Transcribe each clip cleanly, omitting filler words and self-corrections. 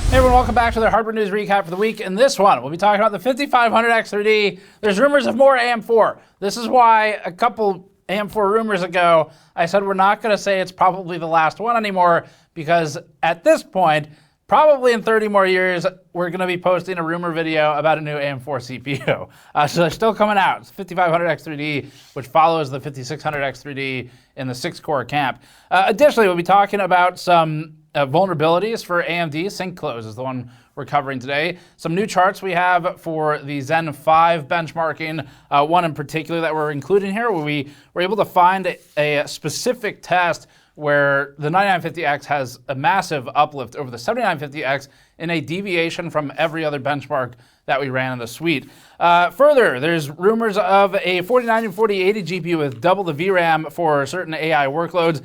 Hey everyone, welcome back to the hardware news recap for the week. In this one, we'll be talking about the 5500X3D. There's rumors of more AM4. This is why a couple AM4 rumors ago, I said we're not going to say it's probably the last one anymore, because at this point, probably in 30 more years, we're going to be posting a rumor video about a new AM4 CPU. So they're still coming out. It's 5500X3D, which follows the 5600X3D in the 6-core camp. Additionally, we'll be talking about some vulnerabilities for AMD Sinkclose is the one we're covering today. Some new charts we have for the Zen 5 benchmarking, one in particular that we're including here, where we were able to find a specific test where the 9950X has a massive uplift over the 7950X in a deviation from every other benchmark that we ran in the suite. Further, there's rumors of a 4090 and 4080 GPU with double the VRAM for certain AI workloads.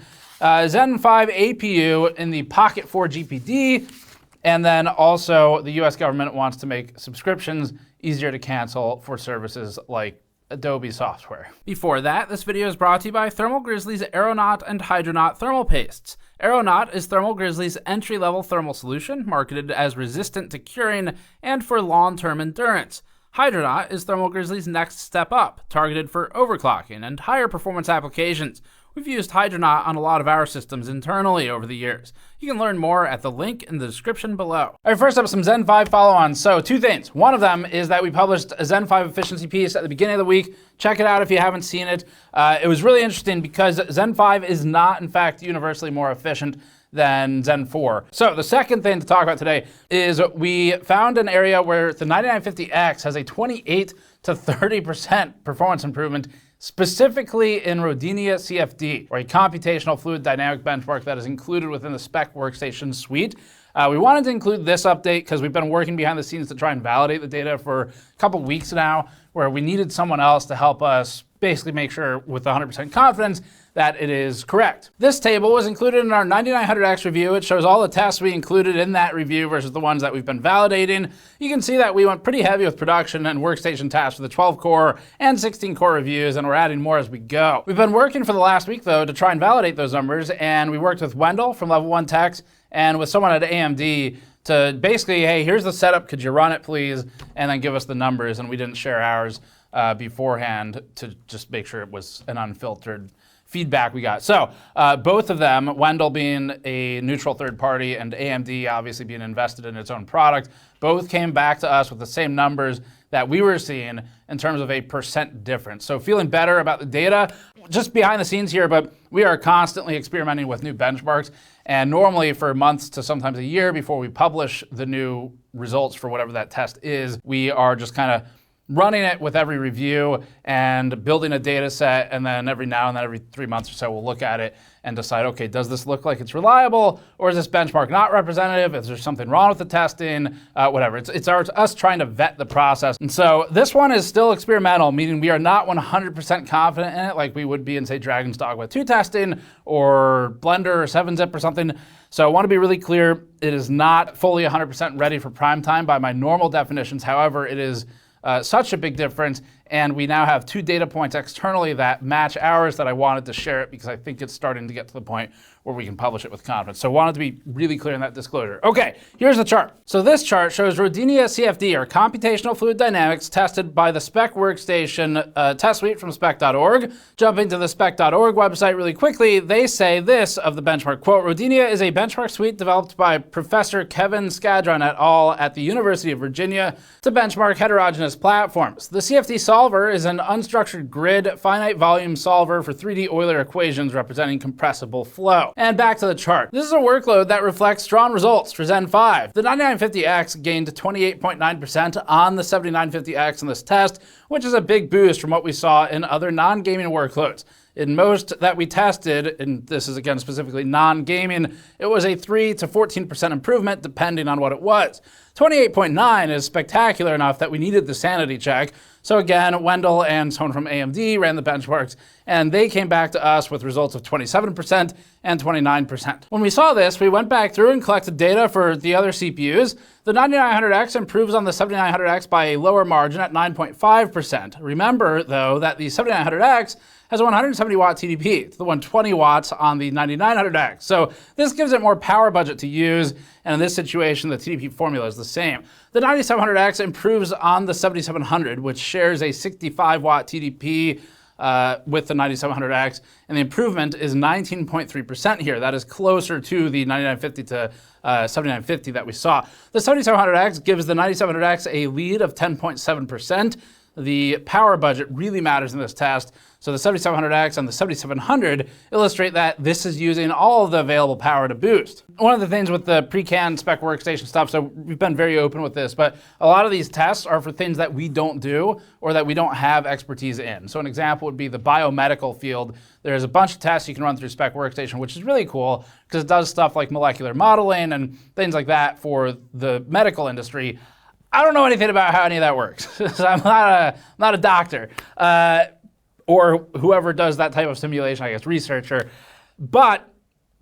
Zen 5 APU in the Pocket 4 GPD, and then also the US government wants to make subscriptions easier to cancel for services like Adobe software. Before that, this video is brought to you by Thermal Grizzly's Aeronaut and Hydronaut thermal pastes. Aeronaut is Thermal Grizzly's entry-level thermal solution, marketed as resistant to curing and for long-term endurance. Hydronaut is Thermal Grizzly's next step up, targeted for overclocking and higher performance applications. We've used Hydronaut on a lot of our systems internally over the years. You can learn more at the link in the description below. All right, first up, some Zen 5 follow-ons. So two things. One of them is that we published a Zen 5 efficiency piece at the beginning of the week. Check it out if you haven't seen it. It was really interesting because Zen 5 is not, in fact, universally more efficient than Zen 4. So the second thing to talk about today is we found an area where the 9950X has a 28 to 30% performance improvement, specifically in Rodinia CFD, or a computational fluid dynamic benchmark that is included within the spec workstation suite. We wanted to include this update because we've been working behind the scenes to try and validate the data for a couple weeks now, where we needed someone else to help us basically make sure with 100% confidence that it is correct. This table was included in our 9900X review. It shows all the tests we included in that review versus the ones that we've been validating. You can see that we went pretty heavy with production and workstation tasks for the 12-core and 16-core reviews, and we're adding more as we go. We've been working for the last week, though, to try and validate those numbers, and we worked with Wendell from Level 1 Techs and with someone at AMD to basically, hey, here's the setup, could you run it, please, and then give us the numbers, and we didn't share ours beforehand to just make sure it was an unfiltered feedback we got. So both of them, Wendell being a neutral third party and AMD obviously being invested in its own product, both came back to us with the same numbers that we were seeing in terms of a % difference. So feeling better about the data, just behind the scenes here, but we are constantly experimenting with new benchmarks, and normally for months to sometimes a year before we publish the new results for whatever that test is, we are just kind of running it with every review and building a data set, and then every now and then, every 3 months or so, we'll look at it and decide, okay, does this look like it's reliable, or is this benchmark not representative? Is there something wrong with the testing? Whatever. It's us trying to vet the process. And so this one is still experimental, meaning we are not 100% confident in it like we would be in, say, Dragon's Dogma 2 testing or Blender or 7-Zip or something. So I want to be really clear, it is not fully 100% ready for prime time by my normal definitions. However, it is such a big difference, and we now have 2 data points externally that match ours that I wanted to share it because I think it's starting to get to the point where we can publish it with confidence. So I wanted to be really clear in that disclosure. Okay, here's the chart. So this chart shows Rodinia CFD, or computational fluid dynamics, tested by the spec workstation test suite from spec.org. Jumping to the spec.org website really quickly, they say this of the benchmark, quote, Rodinia is a benchmark suite developed by Professor Kevin Skadron et al. At the University of Virginia to benchmark heterogeneous platforms. The CFD solver is an unstructured grid finite volume solver for 3D Euler equations representing compressible flow. And back to the chart. This is a workload that reflects strong results for Zen 5. The 9950X gained 28.9% on the 7950X in this test, which is a big boost from what we saw in other non-gaming workloads. In most that we tested, and this is again specifically non-gaming, it was a 3 to 14% improvement depending on what it was. 28.9 is spectacular enough that we needed the sanity check. So again, Wendell and someone from AMD ran the benchmarks, and they came back to us with results of 27% and 29%. When we saw this, we went back through and collected data for the other CPUs. The 9900X improves on the 7900X by a lower margin at 9.5%. Remember, though, that the 7900X has a 170 watt TDP to the 120 watts on the 9900X. So this gives it more power budget to use, and in this situation, the TDP formula is the same. The 9700X improves on the 7700, which shares a 65 watt TDP with the 9700X, and the improvement is 19.3% here. That is closer to the 9950 to 7950 that we saw. The 7700X gives the 9700X a lead of 10.7%. The power budget really matters in this test. So the 7700X and the 7700 illustrate that this is using all of the available power to boost. One of the things with the pre-canned spec workstation stuff, so we've been very open with this, but a lot of these tests are for things that we don't do or that we don't have expertise in. So an example would be the biomedical field. There's a bunch of tests you can run through spec workstation, which is really cool because it does stuff like molecular modeling and things like that for the medical industry. I don't know anything about how any of that works. So I'm not a doctor or whoever does that type of simulation, I guess, researcher. But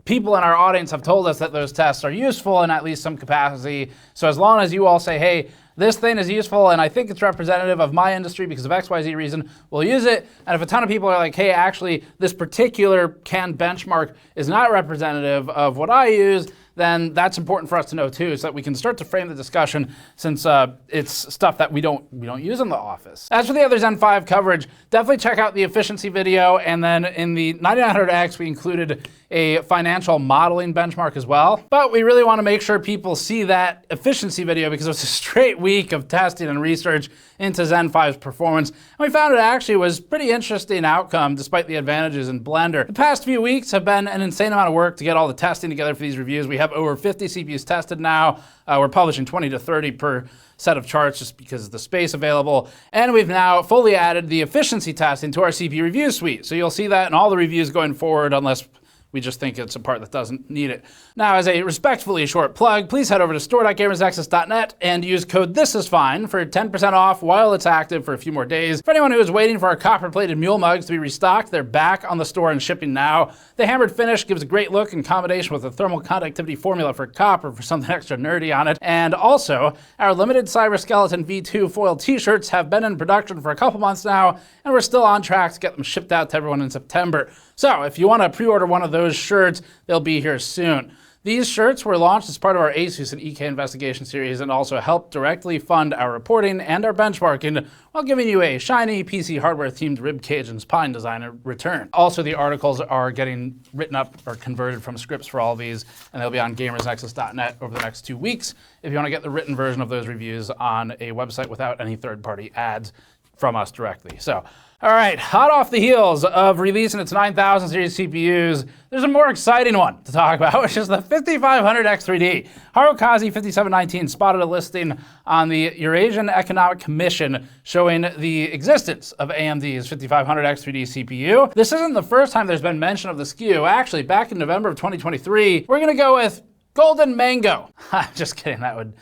people in our audience have told us that those tests are useful in at least some capacity. So as long as you all say, hey, this thing is useful and I think it's representative of my industry because of XYZ reason, we'll use it. And if a ton of people are like, hey, actually, this particular canned benchmark is not representative of what I use, then that's important for us to know too, so that we can start to frame the discussion since it's stuff that we don't use in the office. As for the other Zen 5 coverage, definitely check out the efficiency video, and then in the 9900X we included a financial modeling benchmark as well. But we really want to make sure people see that efficiency video because it was a straight week of testing and research into Zen 5's performance. And we found it actually was pretty interesting outcome despite the advantages in Blender. The past few weeks have been an insane amount of work to get all the testing together for these reviews. We have over 50 CPUs tested now. We're publishing 20 to 30 per set of charts just because of the space available. And we've now fully added the efficiency testing to our CPU review suite. So you'll see that in all the reviews going forward unless we just think it's a part that doesn't need it. Now, as a respectfully short plug, please head over to store.gamersnexus.net and use code THISISFINE for 10% off while it's active for a few more days. For anyone who is waiting for our copper-plated mule mugs to be restocked, they're back on the store and shipping now. The hammered finish gives a great look in combination with the thermal conductivity formula for copper for something extra nerdy on it. And also, our limited Cyberskeleton V2 foil t-shirts have been in production for a couple months now, and we're still on track to get them shipped out to everyone in September. So if you want to pre-order one of those shirts, they'll be here soon. These shirts were launched as part of our ASUS and EK investigation series and also help directly fund our reporting and our benchmarking while giving you a shiny PC hardware-themed ribcage and spine design in return. Also, the articles are getting written up or converted from scripts for all of these, and they'll be on gamersnexus.net over the next 2 weeks if you want to get the written version of those reviews on a website without any third-party ads from us directly. So, all right, hot off the heels of releasing its 9000 series CPUs, there's a more exciting one to talk about, which is the 5500X3D. Harukaze 5719 spotted a listing on the Eurasian Economic Commission showing the existence of AMD's 5500X3D CPU. This isn't the first time there's been mention of the SKU. Actually, back in November of 2023, we're gonna go with Golden Mango. Just kidding, that would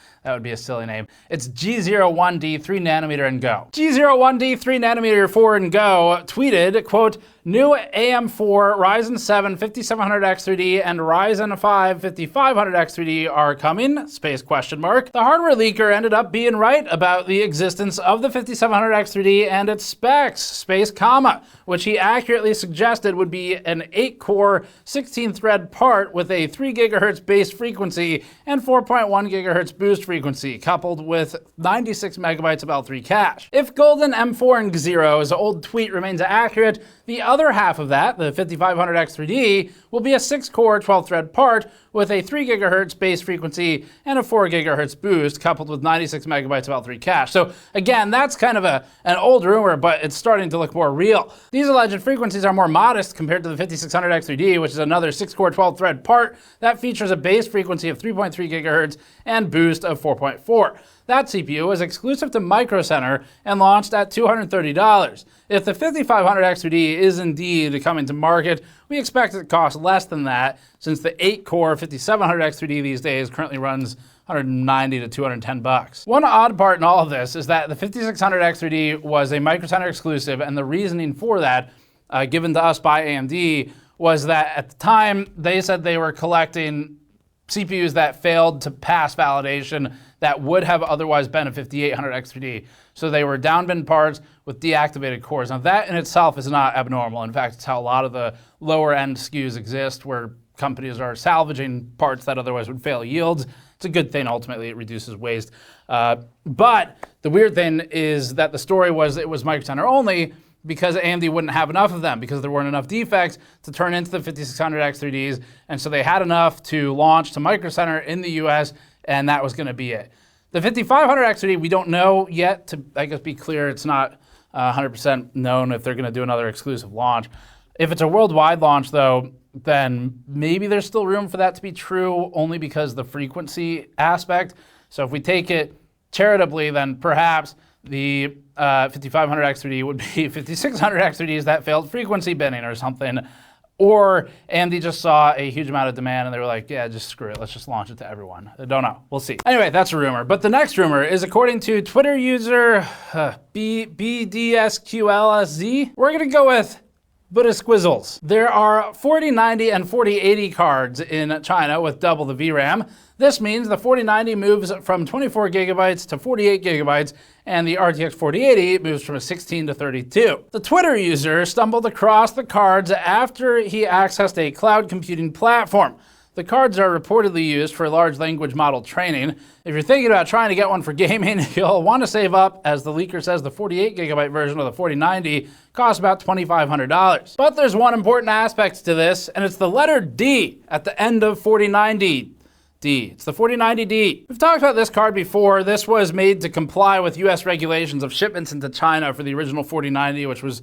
be a silly name. It's G01D 3 nanometer and Go. G01D 3 nanometer 4 and Go tweeted, quote, new AM4 Ryzen 7 5700X3D and Ryzen 5 5500X3D are coming, space question mark. The hardware leaker ended up being right about the existence of the 5700X3D and its specs, space comma, which he accurately suggested would be an 8-core, 16-thread part with a 3 GHz base frequency and 4.1 GHz boost frequency, coupled with 96 megabytes of L3 cache. If Golden M4 and Xero's old tweet remains accurate, the other half of that, the 5500X3D, will be a 6-core, 12-thread part with a 3 GHz base frequency and a 4 GHz boost, coupled with 96 megabytes of L3 cache. So again, that's kind of an old rumor, but it's starting to look more real. These alleged frequencies are more modest compared to the 5600X3D, which is another 6-core, 12-thread part that features a base frequency of 3.3 GHz and boost of 4.4. That CPU was exclusive to Micro Center and launched at $230. If the 5500X3D is indeed coming to market, we expect it to cost less than that, since the 8-core 5700X3D these days currently runs $190 to $210. One odd part in all of this is that the 5600X3D was a Micro Center exclusive, and the reasoning for that, given to us by AMD, was that at the time they said they were collecting CPUs that failed to pass validation that would have otherwise been a 5800X3D. So they were downbin parts with deactivated cores. Now that in itself is not abnormal. In fact, it's how a lot of the lower end SKUs exist, where companies are salvaging parts that otherwise would fail yields. It's a good thing. Ultimately, it reduces waste. But the weird thing is that the story was it was Micro Center only, because AMD wouldn't have enough of them, because there weren't enough defects to turn into the 5600X3Ds, and so they had enough to launch to Micro Center in the US, and that was going to be it. The 5500X3D, we don't know yet. To, I guess, be clear, it's not 100% known if they're going to do another exclusive launch. If it's a worldwide launch, though, then maybe there's still room for that to be true, only because the frequency aspect. So if we take it charitably, then perhaps the 5500X3D would be 5600X3Ds that failed frequency binning or something. Or AMD just saw a huge amount of demand and they were like, yeah, just screw it. Let's just launch it to everyone. I don't know. We'll see. Anyway, that's a rumor. But the next rumor is, according to Twitter user BDSQLSZ, we're going to go with Squizzles. There are 4090 and 4080 cards in China with double the VRAM. This means the 4090 moves from 24 gigabytes to 48 gigabytes, and the RTX 4080 moves from 16 to 32. The Twitter user stumbled across the cards after he accessed a cloud computing platform. The cards are reportedly used for large language model training. If you're thinking about trying to get one for gaming, you'll want to save up, as the leaker says the 48 gigabyte version of the 4090 costs about $2,500. But there's one important aspect to this, and it's the letter D at the end of 4090. It's the 4090D. We've talked about this card before. This was made to comply with US regulations of shipments into China for the original 4090, which was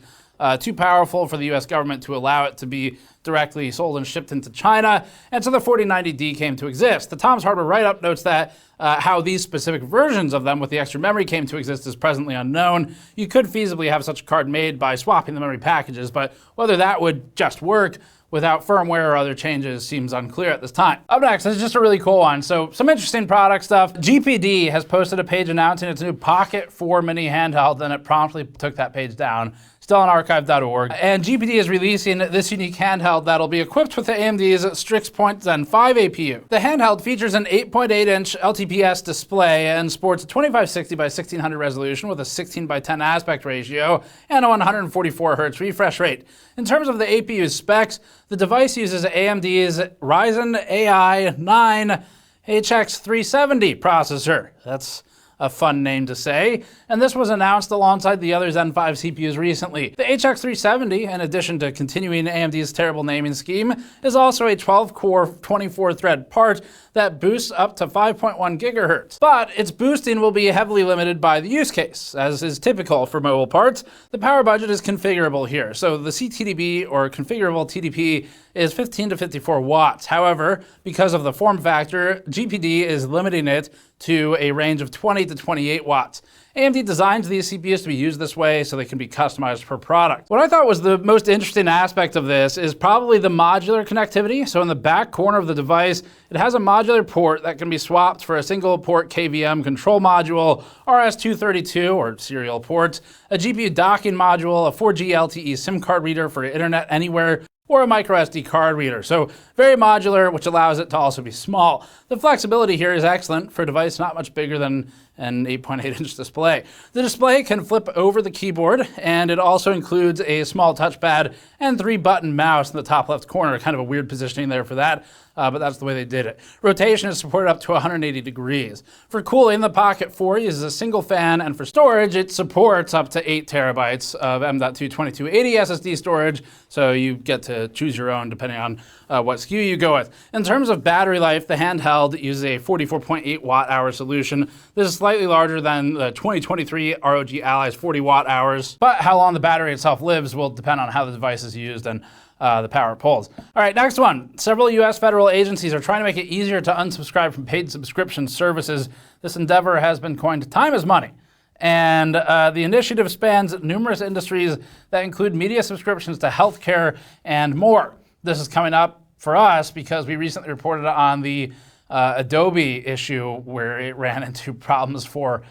too powerful for the US government to allow it to be directly sold and shipped into China. And so the 4090D came to exist. The Tom's Hardware write-up notes that how these specific versions of them with the extra memory came to exist is presently unknown. You could feasibly have such a card made by swapping the memory packages, but whether that would just work without firmware or other changes seems unclear at this time. Up next, this is just a really cool one. So some interesting product stuff. GPD has posted a page announcing its new Pocket 4 mini handheld, and it promptly took that page down. Still on archive.org. And GPD is releasing this unique handheld that'll be equipped with the AMD's Strix Point Zen 5 APU. The handheld features an 8.8-inch LTPS display and sports a 2560 by 1600 resolution with a 16 by 10 aspect ratio and a 144 Hz refresh rate. In terms of the APU specs, the device uses AMD's Ryzen AI 9 HX370 processor. That's a fun name to say, and this was announced alongside the other Zen 5 CPUs recently. The HX370, in addition to continuing AMD's terrible naming scheme, is also a 12-core, 24-thread part that boosts up to 5.1 gigahertz. But its boosting will be heavily limited by the use case. As is typical for mobile parts, the power budget is configurable here. So the CTDP, or configurable TDP, is 15 to 54 watts. However, because of the form factor, GPD is limiting it to a range of 20 to 28 watts. AMD designs these CPUs to be used this way so they can be customized per product. What I thought was the most interesting aspect of this is probably the modular connectivity. So in the back corner of the device, it has a modular port that can be swapped for a single port KVM control module, RS-232 or serial ports, a GPU docking module, a 4G LTE SIM card reader for Internet Anywhere, or a micro SD card reader. So very modular, which allows it to also be small. The flexibility here is excellent for a device not much bigger than an 8.8-inch display. The display can flip over the keyboard, and it also includes a small touchpad and 3-button mouse in the top left corner. Kind of a weird positioning there for that, but that's the way they did it. Rotation is supported up to 180 degrees. For cooling, the Pocket 4 uses a single fan, and for storage, it supports up to 8 terabytes of M.2 2280 SSD storage, so you get to choose your own depending on what SKU you go with. In terms of battery life, the handheld uses a 44.8 watt-hour solution. This is slightly larger than the 2023 ROG Ally's 40 watt-hours, but how long the battery itself lives will depend on how the device is used and the power it pulls. All right, next one. Several U.S. federal agencies are trying to make it easier to unsubscribe from paid subscription services. This endeavor has been coined "Time is Money." And the initiative spans numerous industries that include media subscriptions to healthcare and more. This is coming up for us because we recently reported on the Adobe issue where it ran into problems for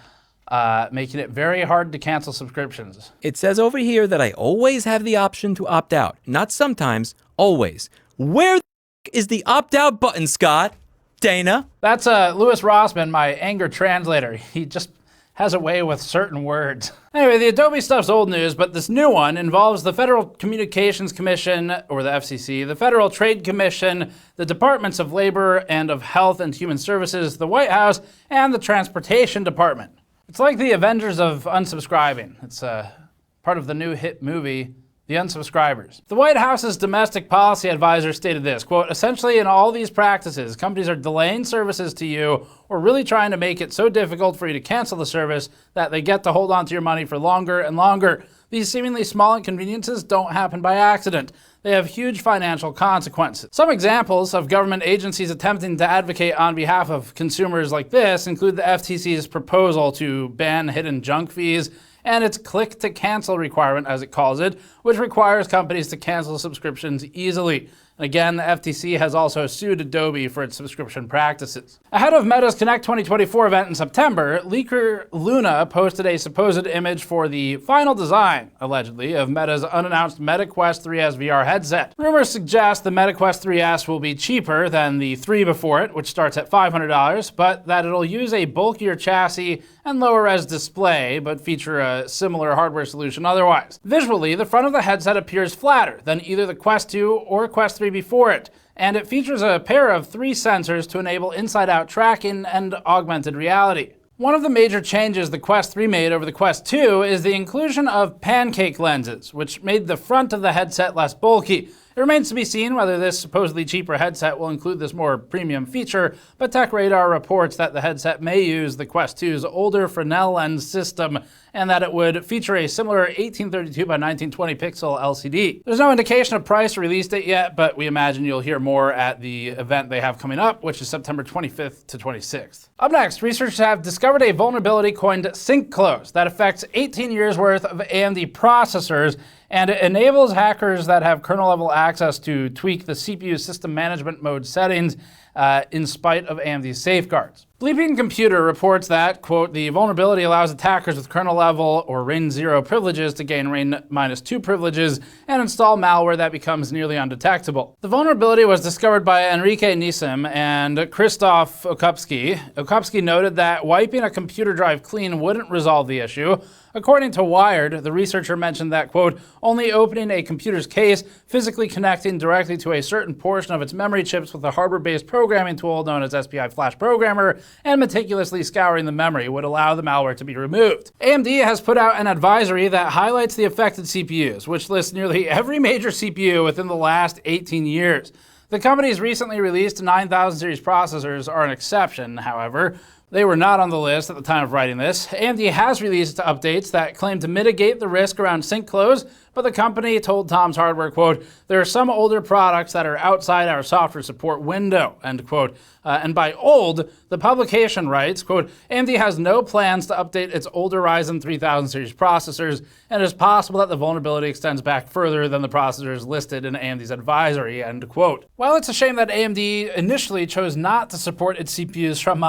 making it very hard to cancel subscriptions. It says over here that I always have the option to opt out. Not sometimes, always. Where is the opt-out button, Scott? Dana? That's Louis Rossman, my anger translator. He just has a way with certain words. Anyway, the Adobe stuff's old news, but this new one involves the Federal Communications Commission, or the FCC, the Federal Trade Commission, the Departments of Labor and of Health and Human Services, the White House, and the Transportation Department. It's like the Avengers of unsubscribing. It's part of the new hit movie, The Unsubscribers. The White House's domestic policy advisor stated this, quote, "Essentially in all these practices, companies are delaying services to you or really trying to make it so difficult for you to cancel the service that they get to hold on to your money for longer and longer. These seemingly small inconveniences don't happen by accident. They have huge financial consequences." Some examples of government agencies attempting to advocate on behalf of consumers like this include the FTC's proposal to ban hidden junk fees and its click-to-cancel requirement, as it calls it, which requires companies to cancel subscriptions easily. And again, the FTC has also sued Adobe for its subscription practices. Ahead of Meta's Connect 2024 event in September, leaker Luna posted a supposed image for the final design, allegedly, of Meta's unannounced Meta Quest 3S VR headset. Rumors suggest the Meta Quest 3S will be cheaper than the 3 before it, which starts at $500, but that it'll use a bulkier chassis and lower-res display, but feature a similar hardware solution otherwise. Visually, the front of the headset appears flatter than either the Quest 2 or Quest 3 before it, and it features a pair of 3 sensors to enable inside-out tracking and augmented reality. One of the major changes the Quest 3 made over the Quest 2 is the inclusion of pancake lenses, which made the front of the headset less bulky. It remains to be seen whether this supposedly cheaper headset will include this more premium feature, but TechRadar reports that the headset may use the Quest 2's older Fresnel lens system and that it would feature a similar 1832 by 1920 pixel LCD. There's no indication of price or release date yet, but we imagine you'll hear more at the event they have coming up, which is September 25th to 26th. Up next, researchers have discovered a vulnerability coined Sinkclose that affects 18 years worth of AMD processors, and it enables hackers that have kernel-level access to tweak the CPU system management mode settings in spite of AMD's safeguards. Bleeping Computer reports that, quote, "The vulnerability allows attackers with kernel-level or RAIN 0 privileges to gain RAIN -2 privileges and install malware that becomes nearly undetectable." The vulnerability was discovered by Enrique Nisim and Krzysztof Okupski. Okupski noted that wiping a computer drive clean wouldn't resolve the issue. According to Wired, the researcher mentioned that, quote, "Only opening a computer's case, physically connecting directly to a certain portion of its memory chips with a hardware-based programming tool known as SPI Flash Programmer, and meticulously scouring the memory would allow the malware to be removed." AMD has put out an advisory that highlights the affected CPUs, which lists nearly every major CPU within the last 18 years. The company's recently released 9000 series processors are an exception, however. They were not on the list at the time of writing this. AMD has released updates that claim to mitigate the risk around Sinkclose, but the company told Tom's Hardware, quote, "There are some older products that are outside our software support window," end quote. And by old, the publication writes, quote, "AMD has no plans to update its older Ryzen 3000 series processors, and it is possible that the vulnerability extends back further than the processors listed in AMD's advisory," end quote. While it's a shame that AMD initially chose not to support its CPUs from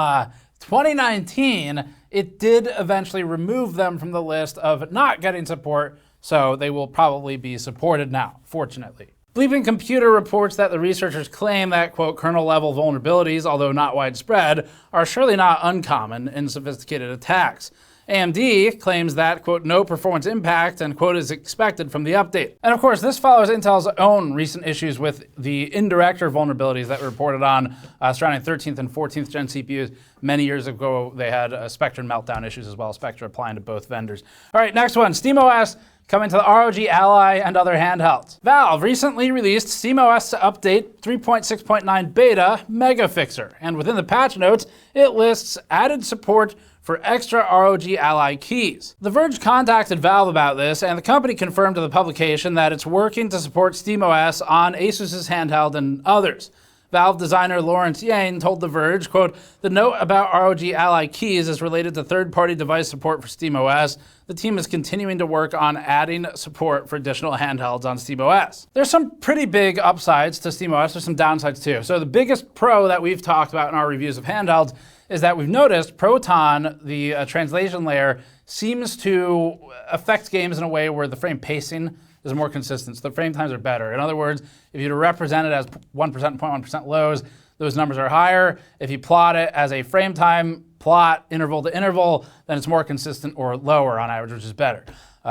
2019, it did eventually remove them from the list of not getting support, so they will probably be supported now, fortunately. Bleeping Computer reports that the researchers claim that, quote, "kernel-level vulnerabilities, although not widespread, are surely not uncommon in sophisticated attacks." AMD claims that, quote, "no performance impact," and quote, "is expected from the update." And of course, this follows Intel's own recent issues with the indirector vulnerabilities that were reported on surrounding 13th and 14th gen CPUs. Many years ago, they had Spectre meltdown issues as well, Spectre applying to both vendors. All right, next one, SteamOS coming to the ROG Ally and other handhelds. Valve recently released SteamOS Update 3.6.9 Beta Mega Fixer, and within the patch notes, it lists added support for extra ROG Ally keys. The Verge contacted Valve about this, and the company confirmed to the publication that it's working to support SteamOS on ASUS's Handheld and others. Valve designer Lawrence Yane told The Verge, quote, "The note about ROG Ally keys is related to third-party device support for SteamOS. The team is continuing to work on adding support for additional handhelds on SteamOS." There's some pretty big upsides to SteamOS. There's some downsides too. So the biggest pro that we've talked about in our reviews of handhelds is that we've noticed Proton, the translation layer, seems to affect games in a way where the frame pacing is more consistent, so the frame times are better. In other words, if you represent it as 1% and 0.1% lows, those numbers are higher. If you plot it as a frame time plot, interval to interval, then it's more consistent or lower on average, which is better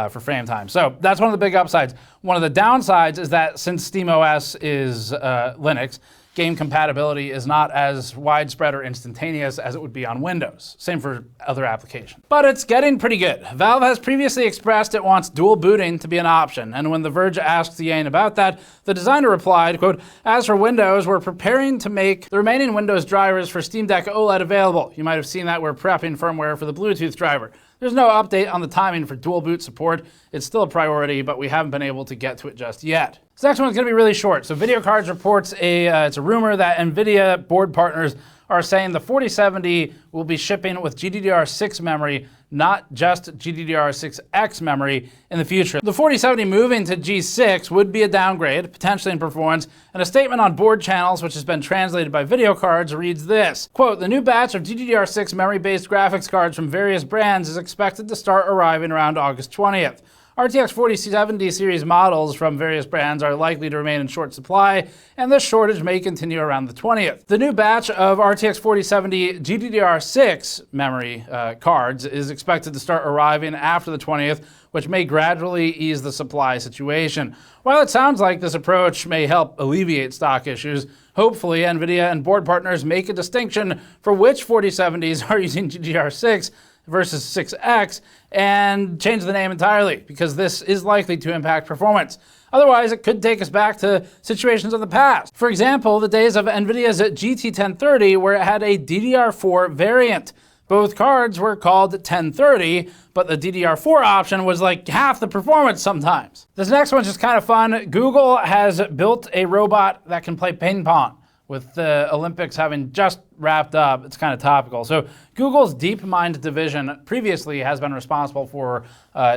for frame time. So that's one of the big upsides. One of the downsides is that since SteamOS is Linux, game compatibility is not as widespread or instantaneous as it would be on Windows. Same for other applications. But it's getting pretty good. Valve has previously expressed it wants dual booting to be an option, and when The Verge asked Yane about that, the designer replied, quote, "As for Windows, we're preparing to make the remaining Windows drivers for Steam Deck OLED available. You might have seen that we're prepping firmware for the Bluetooth driver. There's no update on the timing for dual boot support. It's still a priority, but we haven't been able to get to it just yet." This next one's gonna be really short. So Video Cards reports it's a rumor that NVIDIA board partners are saying the 4070 will be shipping with GDDR6 memory, not just GDDR6X memory in the future. The 4070 moving to G6 would be a downgrade, potentially in performance, and a statement on board channels, which has been translated by Video Cards, reads this, quote, "The new batch of GDDR6 memory-based graphics cards from various brands is expected to start arriving around August 20th. RTX 4070 series models from various brands are likely to remain in short supply, and this shortage may continue around the 20th. The new batch of RTX 4070 GDDR6 memory cards is expected to start arriving after the 20th, which may gradually ease the supply situation. While it sounds like this approach may help alleviate stock issues, hopefully NVIDIA and board partners make a distinction for which 4070s are using GDDR6 versus 6X and change the name entirely, because this is likely to impact performance. Otherwise, it could take us back to situations of the past. For example, the days of NVIDIA's GT 1030, where it had a DDR4 variant. Both cards were called 1030, but the DDR4 option was like half the performance sometimes. This next one's just kind of fun. Google has built a robot that can play ping pong. With the Olympics having just wrapped up, it's kind of topical. So Google's DeepMind division previously has been responsible for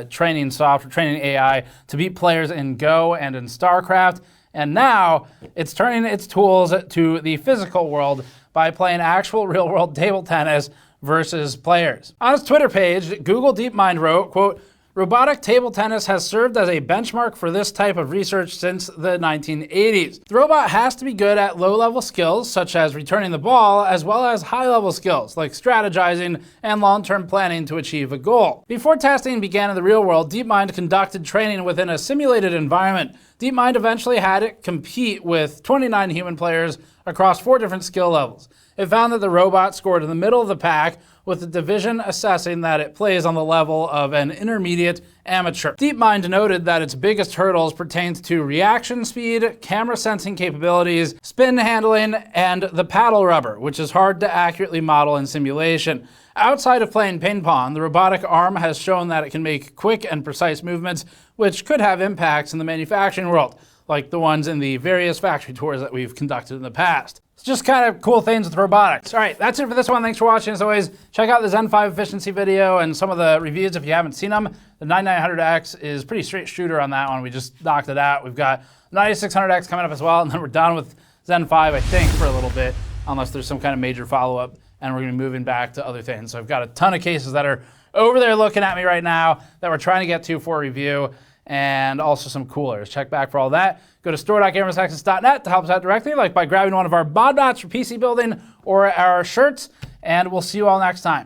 training software, training AI to beat players in Go and in StarCraft. And now it's turning its tools to the physical world by playing actual real-world table tennis versus players. On its Twitter page, Google DeepMind wrote, quote, "Robotic table tennis has served as a benchmark for this type of research since the 1980s. The robot has to be good at low-level skills, such as returning the ball, as well as high-level skills, like strategizing and long-term planning to achieve a goal." Before testing began in the real world, DeepMind conducted training within a simulated environment. DeepMind eventually had it compete with 29 human players across 4 different skill levels. It found that the robot scored in the middle of the pack, with the division assessing that it plays on the level of an intermediate amateur. DeepMind noted that its biggest hurdles pertained to reaction speed, camera sensing capabilities, spin handling, and the paddle rubber, which is hard to accurately model in simulation. Outside of playing ping pong, the robotic arm has shown that it can make quick and precise movements, which could have impacts in the manufacturing world, like the ones in the various factory tours that we've conducted in the past. It's just kind of cool things with robotics. All right, that's it for this one. Thanks for watching. As always, check out the Zen 5 efficiency video and some of the reviews if you haven't seen them. The 9900X is pretty straight shooter on that one. We just knocked it out. We've got 9600X coming up as well, and then we're done with Zen 5, I think, for a little bit, unless there's some kind of major follow-up, and we're gonna be moving back to other things. So I've got a ton of cases that are over there looking at me right now that we're trying to get to for review, and also some coolers. Check back for all that. Go to store.gamersnexus.net to help us out directly, like by grabbing one of our mod mats for PC building or our shirts, and we'll see you all next time.